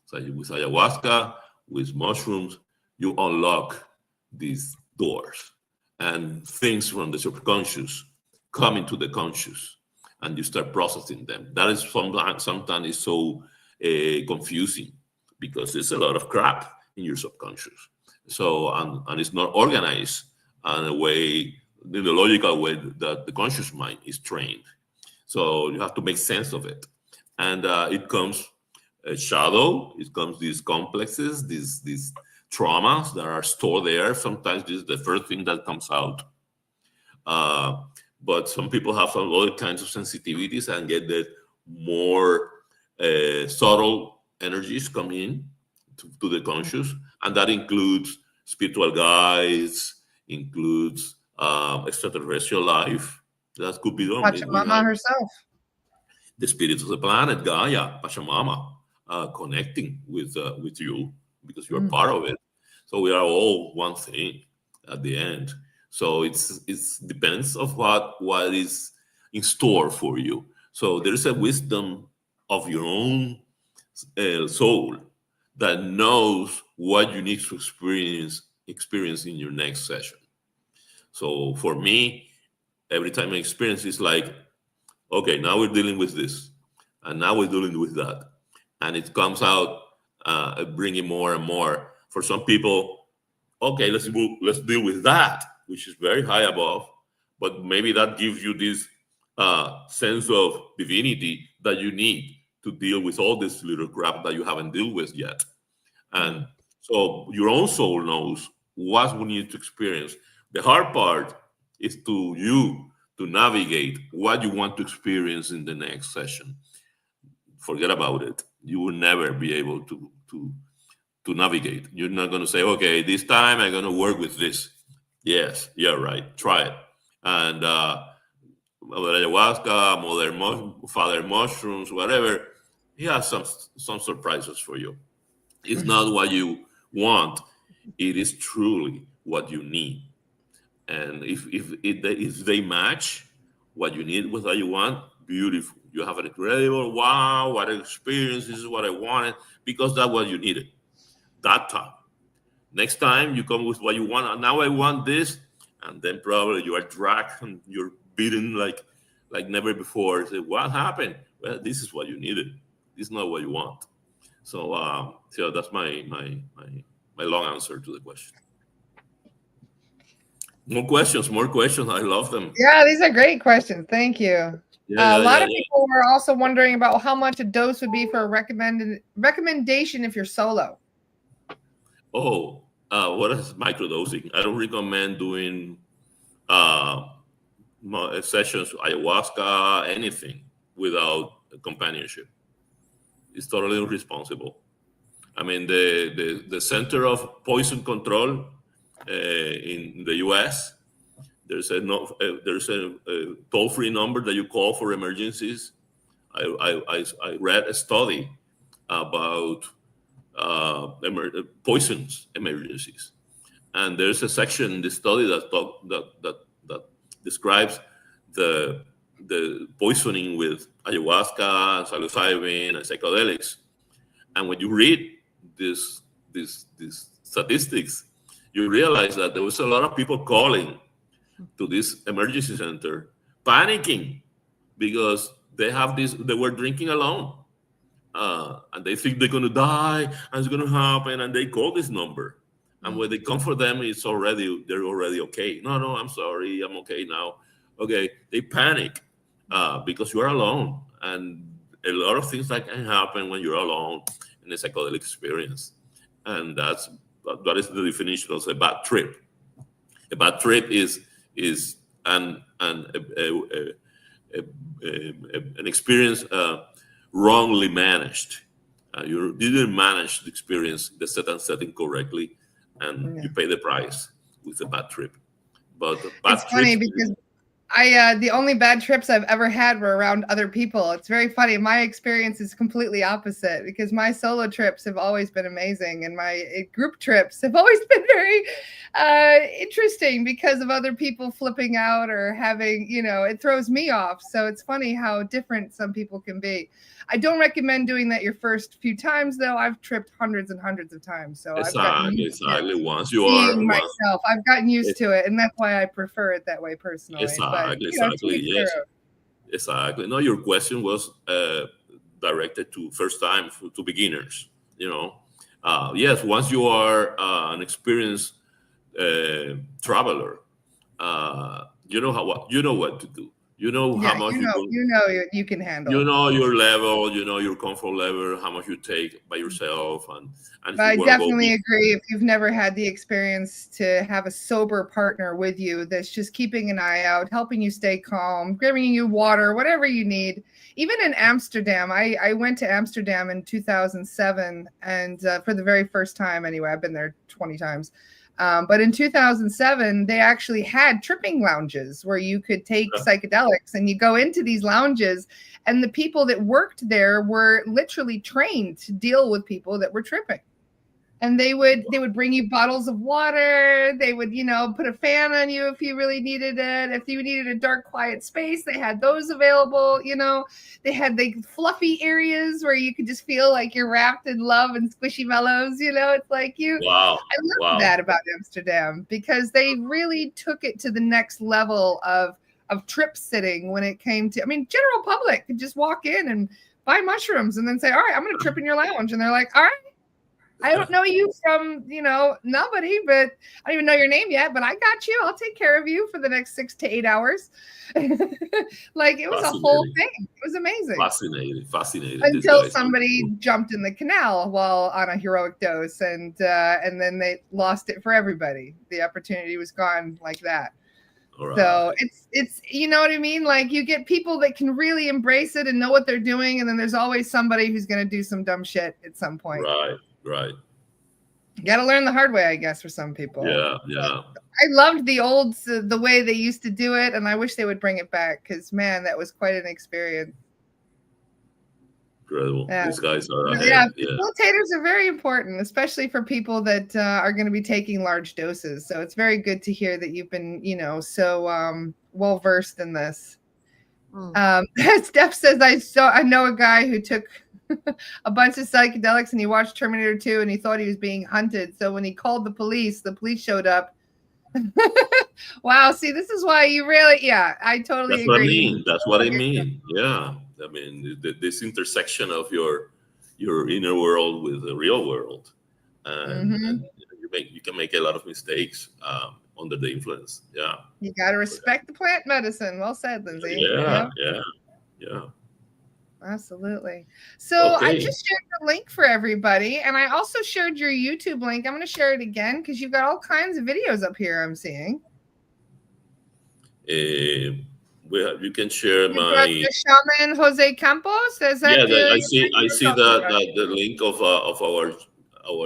So with ayahuasca, with mushrooms, you unlock these doors and things from the subconscious come into the conscious and you start processing them. That is sometimes is so confusing because there's a lot of crap in your subconscious. So, and it's not organized in the logical way that the conscious mind is trained. So you have to make sense of it. And it comes a shadow, it comes these complexes, these traumas that are stored there. Sometimes this is the first thing that comes out. But some people have some other kinds of sensitivities and get the more subtle energies come in to the conscious. And that includes spiritual guides, includes extraterrestrial life. That could be done. Pachamama herself. The spirits of the planet, Gaia, Pachamama, connecting with you because you're part of it. So we are all one thing at the end. So it depends of what is in store for you. So there is a wisdom of your own soul that knows what you need to experience in your next session. So for me, every time I experience, it's like, okay, now we're dealing with this, and now we're dealing with that, and it comes out bringing more and more. For some people, okay, let's deal with that, which is very high above, but maybe that gives you this sense of divinity that you need to deal with all this little crap that you haven't dealt with yet. And so your own soul knows what we need to experience. The hard part is to navigate what you want to experience in the next session. Forget about it. You will never be able to navigate. You're not going to say, okay, this time I'm going to work with this. Yes, yeah, right. Try it. And Mother ayahuasca, father mushrooms, whatever, he has some surprises for you. It's not what you want; it is truly what you need. And if they match what you need with what you want, beautiful. You have an incredible, wow, what an experience! This is what I wanted, because that's what you needed that time. Next time you come with what you want. Now I want this, and then probably you are dragged and you're beaten like never before. Say, what happened? Well, this is what you needed. This is not what you want. So that's my long answer to the question. More questions, more questions. I love them. Yeah, these are great questions. Thank you. A lot of people were also wondering about how much a dose would be for a recommendation if you're solo. Oh, what is microdosing? I don't recommend doing sessions, ayahuasca, anything without companionship. It's totally irresponsible. I mean, the Center of Poison Control in the U.S. There's a toll-free number that you call for emergencies. I read a study about poisons emergencies, and there's a section in the study that describes the poisoning with ayahuasca, psilocybin, and psychedelics. And when you read these statistics, you realize that there was a lot of people calling to this emergency center panicking because they were drinking alone. And they think they're going to die and it's going to happen, and they call this number. And when they come for them, they're already okay. No, I'm sorry, I'm okay now. Okay, they panic because you are alone, and a lot of things that can happen when you're alone in a psychedelic experience, and that is the definition of a bad trip. A bad trip is an experience wrongly managed. You didn't manage the experience, the setting correctly, and you pay the price with a bad trip. But it's funny because the only bad trips I've ever had were around other people. It's very funny. My experience is completely opposite because my solo trips have always been amazing, and my group trips have always been very interesting because of other people flipping out or having, it throws me off. So it's funny how different some people can be. I don't recommend doing that your first few times, though. I've tripped hundreds and hundreds of times. So exactly. Once you are myself, I've gotten used to it, and that's why I prefer it that way personally. Exactly. Yes. Exactly. No, your question was directed to first time to beginners. Yes. Once you are an experienced traveler, you know what to do. You know how much you can handle. You know your level. You know your comfort level. How much you take by yourself, But I definitely agree. If you've never had the experience to have a sober partner with you that's just keeping an eye out, helping you stay calm, giving you water, whatever you need. Even in Amsterdam, I went to Amsterdam in 2007, and for the very first time, anyway, I've been there 20 times. But in 2007, they actually had tripping lounges where you could take psychedelics, and you go into these lounges, and the people that worked there were literally trained to deal with people that were tripping. And they would bring you bottles of water. They would, put a fan on you if you really needed it. If you needed a dark, quiet space, they had those available. They had the fluffy areas where you could just feel like you're wrapped in love and squishy mellows. It's like Wow. I love that about Amsterdam because they really took it to the next level of trip sitting when it came to, general public could just walk in and buy mushrooms and then say, all right, I'm going to trip in your lounge. And they're like, all right. I don't know you from, nobody, but I don't even know your name yet, but I got you. I'll take care of you for the next 6 to 8 hours. Like it was a whole thing. It was amazing. Fascinating. Until somebody jumped in the canal while on a heroic dose and then they lost it for everybody. The opportunity was gone like that. Right. So it's you know what I mean? Like you get people that can really embrace it and know what they're doing. And then there's always somebody who's going to do some dumb shit at some point. Right. You got to learn the hard way, I guess, for some people. Yeah. I loved the way they used to do it, and I wish they would bring it back because, man, that was quite an experience. Incredible. Yeah. These guys are ahead. Yeah, facilitators are very important, especially for people that are going to be taking large doses. So it's very good to hear that you've been, so well versed in this. Steph says, I know a guy who took a bunch of psychedelics and he watched Terminator 2 and he thought he was being hunted. So when he called the police showed up. Wow. See, this is why you really, I totally agree. That's what I mean. Yeah. I mean, this intersection of your inner world with the real world. And you can make a lot of mistakes under the influence. Yeah. You got to respect the plant medicine. Well said, Lindsay. Yeah. Absolutely. So I just shared the link for everybody, and I also shared your YouTube link. I'm going to share it again because you've got all kinds of videos up here I'm seeing. You can share the shaman Jose Campos. Is that I see the link of our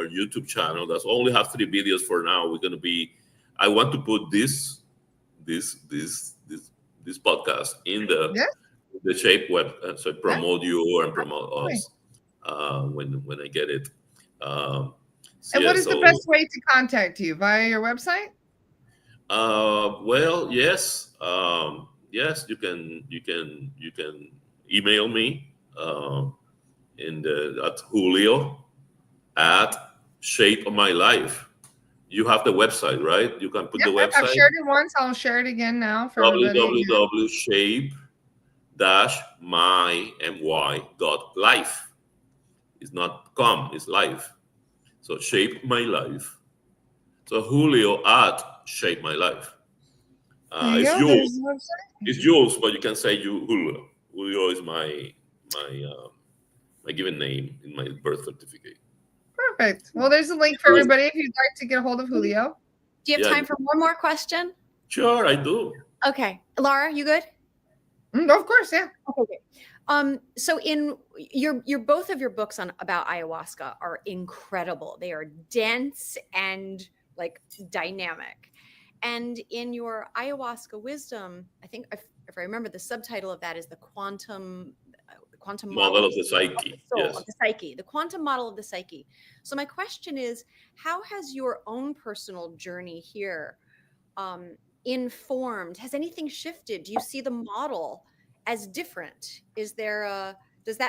YouTube channel. That's only have 3 videos for now. We're gonna be. I want to put this podcast in the Shape web, so promote you and promote us when I get it. And what is the best way to contact you? Via your website? Well, yes. Yes, you can email me at Julio at Shape of My Life. You have the website, right? You can put the website. I've shared it once. I'll share it again now for www.shape-my.life. It's not com, it's life. So Shape My Life. So Julio at Shape My Life. It's Jules, but you can say Julio. Julio is my given name in my birth certificate. Perfect. Well, there's a link for everybody if you'd like to get a hold of Julio. Do you have time for one more question? Sure, I do. Okay, Laura, you good? Of course, yeah. Okay. So in your both of your books about ayahuasca are incredible. They are dense and like dynamic. And in your ayahuasca wisdom, I think if I remember, the subtitle of that is the quantum model of the psyche. Of the psyche, the quantum model of the psyche. So my question is, how has your own personal journey here informed? Has anything shifted? Do you see the model as different? Does that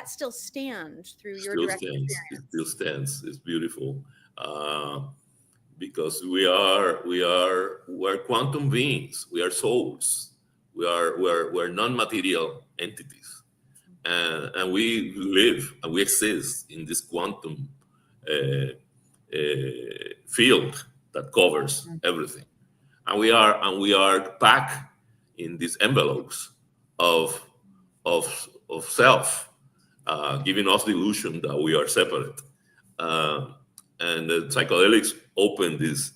still stand through your direct experience? It still stands. It's beautiful. Because we're quantum beings. We are souls. We're non-material entities, and we live and we exist in this quantum field that covers everything. And we are packed in these envelopes of self, giving us the illusion that we are separate. And the psychedelics open these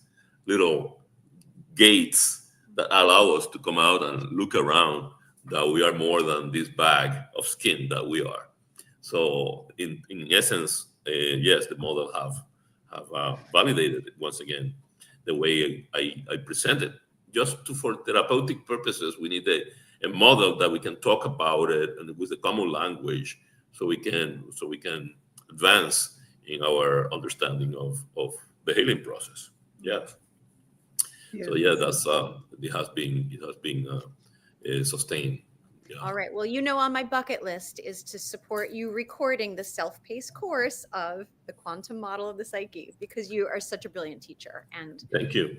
little gates that allow us to come out and look around, that we are more than this bag of skin that we are. So in essence, yes, the model have validated it once again the way I presented. Just for therapeutic purposes, we need a model that we can talk about it and with a common language, so we can advance in our understanding of the healing process. Yes. So yeah, that's it has been sustained. Yeah. All right. Well, on my bucket list is to support you recording the self-paced course of the quantum model of the psyche, because you are such a brilliant teacher. And thank you.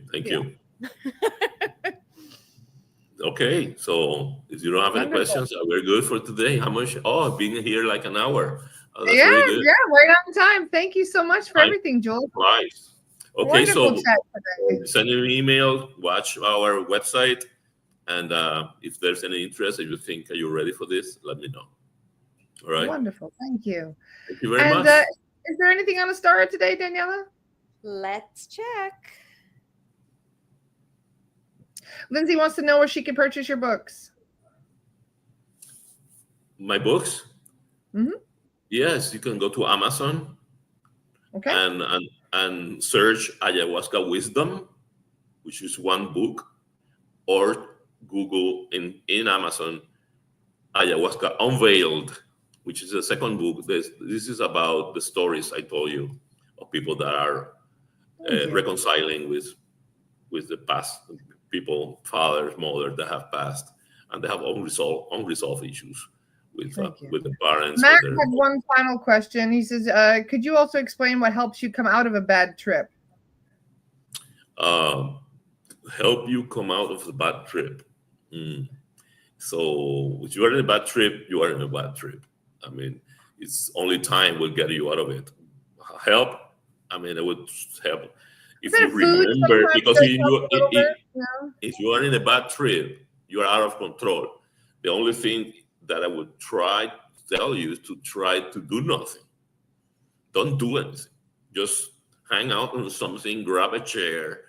Okay, so if you don't have any questions, we're good for today. How much? Oh, being here like an hour. Oh, that's really good. Yeah, right on time. Thank you so much for everything, Joel. Right. Okay, so send me an email, watch our website, and if there's any interest, if you think you're ready for this, let me know. All right. Wonderful. Thank you. Thank you very much. Is there anything on Astara today, Daniela? Let's check. Lindsay wants to know where she can purchase your books. My books? Mm-hmm. Yes, you can go to Amazon. Okay. And search ayahuasca wisdom, which is one book, or Google in Amazon, Ayahuasca Unveiled, which is the second book. This is about the stories I told you of people that are reconciling with the past, people, fathers, mothers that have passed, and they have unresolved issues with the parents. Matt had one final question. He says, could you also explain what helps you come out of a bad trip? Help you come out of the bad trip. So if you are in a bad trip, you are in a bad trip. I mean, it's only time will get you out of it. Help? I mean, it would help if you remember, because if you are in a bad trip, you are out of control. The only thing that I would try to tell you is to try to do nothing. Don't do anything. Just hang out on something, grab a chair,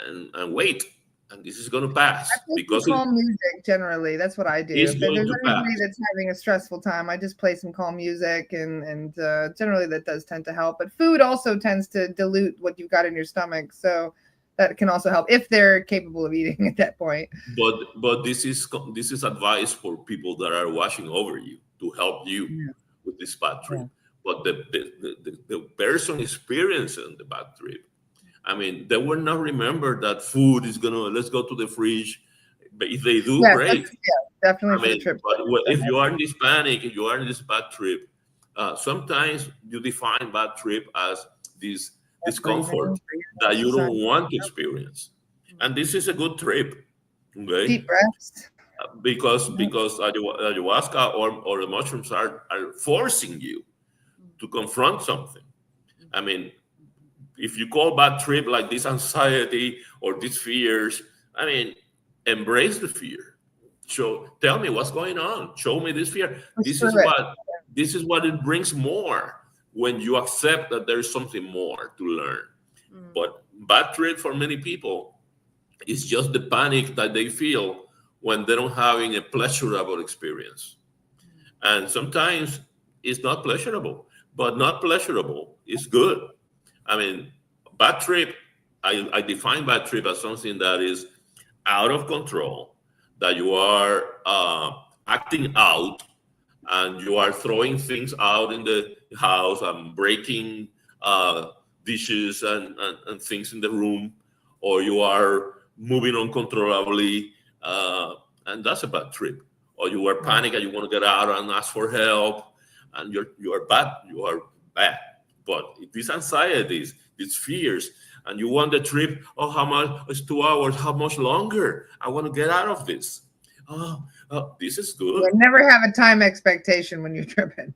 and wait. And this is going to pass. Because calm music, generally, that's what I do. If there's anybody that's having a stressful time, I just play some calm music, and generally that does tend to help. But food also tends to dilute what you've got in your stomach, so that can also help if they're capable of eating at that point. But this is advice for people that are watching over you to help you with this bad trip. But the person experiencing the bad trip, I mean, they will not remember that food is let's go to the fridge. But if they do, great. Definitely for the trip. But if you are in this panic, if you are in this bad trip, sometimes you define bad trip as this discomfort that you don't want to experience. And this is a good trip. Okay? Deep breaths. Because ayahuasca or the mushrooms are forcing you to confront something. I mean, if you call bad trip like this anxiety or these fears, I mean, embrace the fear. So tell me what's going on. Show me this fear. This is what it brings more when you accept that there is something more to learn. But bad trip for many people is just the panic that they feel when they don't having a pleasurable experience. And sometimes it's not pleasurable, but not pleasurable is good. I mean, bad trip, I define bad trip as something that is out of control, that you are acting out, and you are throwing things out in the house and breaking dishes and things in the room, or you are moving uncontrollably, and that's a bad trip. Or you are panic and you want to get out and ask for help, and you are bad. You are bad. But these anxieties, these fears, and you want the trip, oh, how much? It's 2 hours. How much longer? I want to get out of this. Oh, this is good. You never have a time expectation when you're tripping.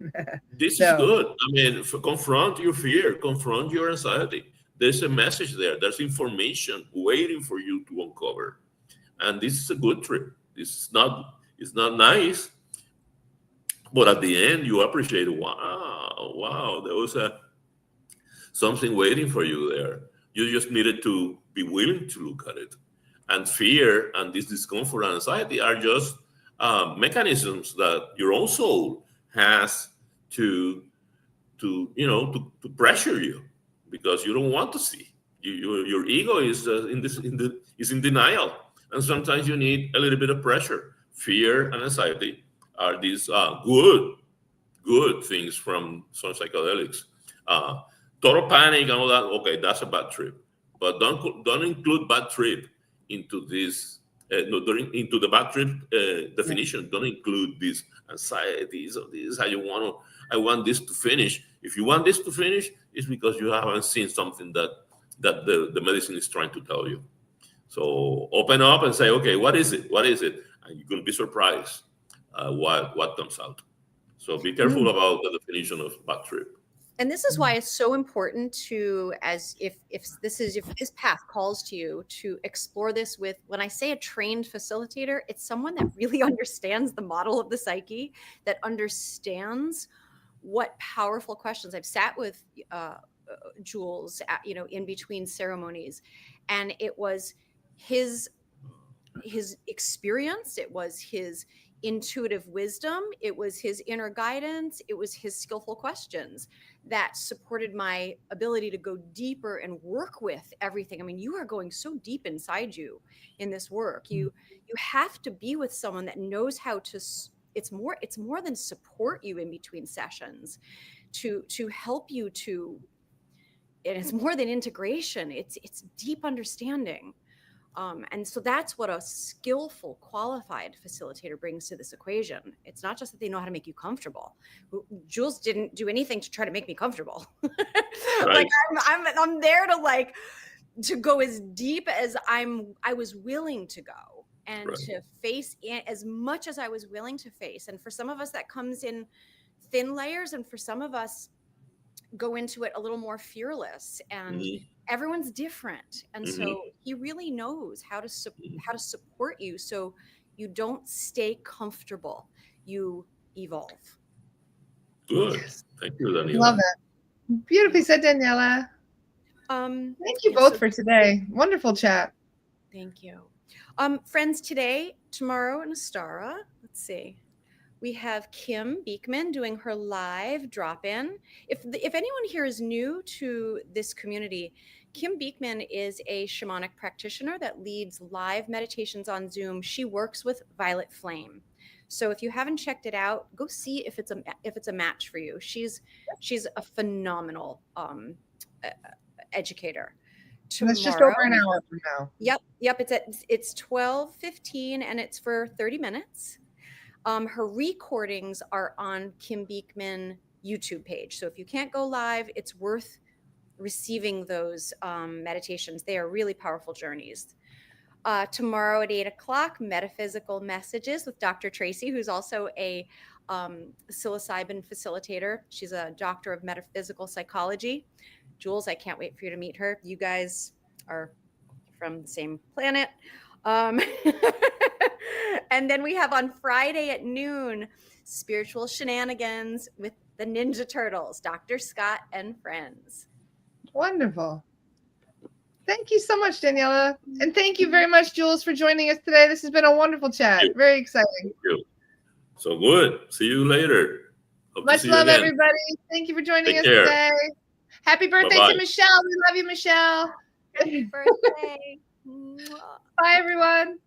This is good. I mean, confront your fear, confront your anxiety. There's a message there. There's information waiting for you to uncover. And this is a good trip. It's not nice, but at the end you appreciate, wow, there was something waiting for you there. You just needed to be willing to look at it. And fear and this discomfort and anxiety are just mechanisms that your own soul has to pressure you, because you don't want to see. Your ego is in denial, and sometimes you need a little bit of pressure. Fear and anxiety are these good things from some psychedelics. Total panic and all that. Okay, that's a bad trip, but don't include bad trip into this. Into the bad trip definition. Don't include these anxieties or this. I want this to finish. If you want this to finish, it's because you haven't seen something that the medicine is trying to tell you. So open up and say, okay, what is it? What is it? And you're going to be surprised what comes out. So be careful about the definition of bad trip. And this is why it's so important to, as if this path calls to you, to explore this with, when I say a trained facilitator, it's someone that really understands the model of the psyche, that understands what powerful questions. I've sat with Jules, in between ceremonies, and it was his experience, it was his intuitive wisdom. It was his inner guidance. It was his skillful questions that supported my ability to go deeper and work with everything. I mean, you are going so deep inside you in this work. You have to be with someone that knows how to, it's more than support you in between sessions, to help you to, and it's more than integration. It's deep understanding. And so that's what a skillful, qualified facilitator brings to this equation. It's not just that they know how to make you comfortable. Jules didn't do anything to try to make me comfortable. Right. Like I'm there to go as deep as I was willing to go, and Right. to face as much as I was willing to face. And for some of us that comes in thin layers, and for some of us go into it a little more fearless, and everyone's different. And so he really knows how to support you so you don't stay comfortable, you evolve. Good. Thank you, Daniela. Love it. Beautifully said, Daniela. Thank you both for today. Wonderful chat. Thank you. Friends, tomorrow in Astara, let's see. We have Kim Beekman doing her live drop-in. If anyone here is new to this community, Kim Beekman is a shamanic practitioner that leads live meditations on Zoom. She works with Violet Flame. So if you haven't checked it out, go see if it's a match for you. She's a phenomenal educator. Tomorrow, that's just over an hour from now. Yep. It's 12:15 and it's for 30 minutes. Her recordings are on Kim Beekman YouTube page. So if you can't go live, it's worth receiving those meditations. They are really powerful journeys. Tomorrow at 8:00, Metaphysical Messages with Dr. Tracy, who's also a psilocybin facilitator. She's a doctor of metaphysical psychology. Jules, I can't wait for you to meet her. You guys are from the same planet. And then we have on Friday at noon, Spiritual Shenanigans with the Ninja Turtles, Dr. Scott and friends. Wonderful. Thank you so much, Daniela. And thank you very much, Jules, for joining us today. This has been a wonderful chat. Very exciting. Thank you. So good. See you later. Hope much love, everybody. Thank you for joining us today. Happy birthday to Michelle. We love you, Michelle. Happy birthday. Bye, everyone.